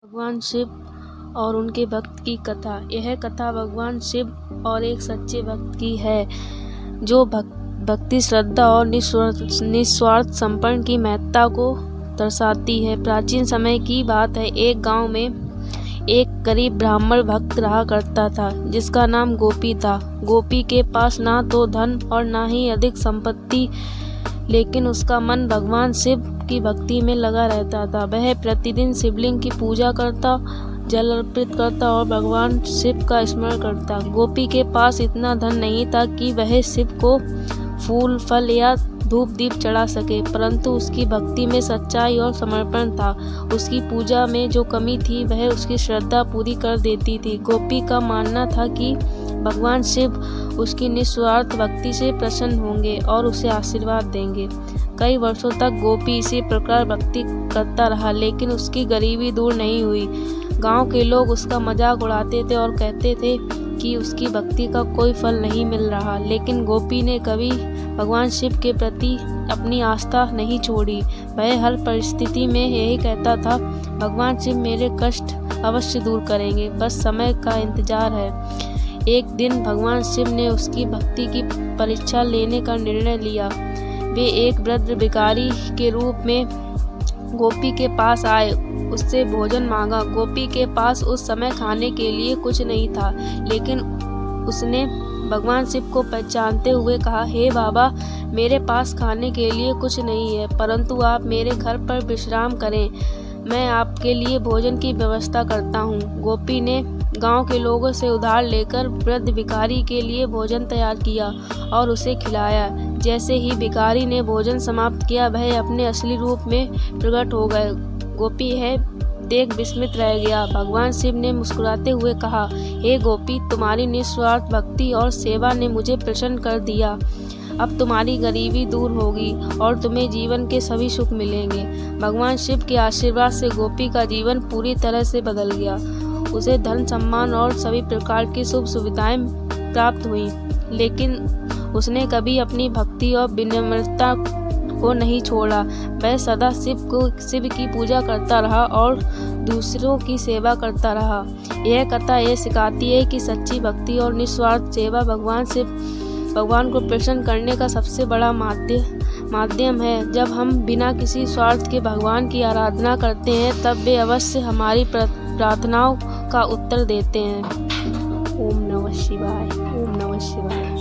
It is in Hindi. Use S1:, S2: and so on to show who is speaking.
S1: भगवान शिव और उनके भक्त की कथा। यह कथा भगवान शिव और एक सच्चे भक्त की है जो भक्ति, श्रद्धा और निस्वार्थ समर्पण की महत्ता को दर्शाती है। प्राचीन समय की बात है। एक गांव में एक गरीब ब्राह्मण भक्त रहा करता था जिसका नाम गोपी था। गोपी के पास ना तो धन और ना ही अधिक संपत्ति, लेकिन उसका मन भगवान शिव की भक्ति में लगा रहता था। वह प्रतिदिन शिवलिंग की पूजा करता, जल अर्पित करता और भगवान शिव का स्मरण करता। गोपी के पास इतना धन नहीं था कि वह शिव को फूल, फल या धूप दीप चढ़ा सके, परंतु उसकी भक्ति में सच्चाई और समर्पण था। उसकी पूजा में जो कमी थी वह उसकी श्रद्धा पूरी कर देती थी। गोपी का मानना था कि भगवान शिव उसकी निस्वार्थ भक्ति से प्रसन्न होंगे और उसे आशीर्वाद देंगे। कई वर्षों तक गोपी इसी प्रकार भक्ति करता रहा, लेकिन उसकी गरीबी दूर नहीं हुई। गांव के लोग उसका मजाक उड़ाते थे और कहते थे कि उसकी भक्ति का कोई फल नहीं मिल रहा, लेकिन गोपी ने कभी भगवान शिव के प्रति अपनी आस्था नहीं छोड़ी। वह हर परिस्थिति में यही कहता था, भगवान शिव मेरे कष्ट अवश्य दूर करेंगे, बस समय का इंतजार है। एक दिन भगवान शिव ने उसकी भक्ति की परीक्षा लेने का निर्णय लिया। वे एक वृद्ध भिखारी के रूप में गोपी के पास आए, उससे भोजन मांगा। गोपी के पास उस समय खाने के लिए कुछ नहीं था, लेकिन उसने भगवान शिव को पहचानते हुए कहा, हे बाबा, मेरे पास खाने के लिए कुछ नहीं है, परंतु आप मेरे घर पर विश्राम करें, मैं आपके लिए भोजन की व्यवस्था करता हूँ। गोपी ने गांव के लोगों से उधार लेकर वृद्ध भिखारी के लिए भोजन तैयार किया और उसे खिलाया। जैसे ही भिखारी ने भोजन समाप्त किया, वह अपने असली रूप में प्रकट हो गए। गोपी है देख विस्मित रह गया। भगवान शिव ने मुस्कुराते हुए कहा, हे गोपी, तुम्हारी निस्वार्थ भक्ति और सेवा ने मुझे प्रसन्न कर दिया। अब तुम्हारी गरीबी दूर होगी और तुम्हें जीवन के सभी सुख मिलेंगे। भगवान शिव के आशीर्वाद से गोपी का जीवन पूरी तरह से बदल गया। उसे धन, सम्मान और सभी प्रकार की सुख सुविधाएं प्राप्त हुई, लेकिन उसने कभी अपनी भक्ति और विनम्रता को नहीं छोड़ा। वह सदा शिव की पूजा करता रहा और दूसरों की सेवा करता रहा। यह कथा यह सिखाती है कि सच्ची भक्ति और निस्वार्थ सेवा भगवान को प्रसन्न करने का सबसे बड़ा माध्यम है। जब हम बिना किसी स्वार्थ के भगवान की आराधना करते हैं, तब वे अवश्य हमारी प्रार्थनाओं का उत्तर देते हैं। ओम नमः शिवाय। ओम नमः शिवाय।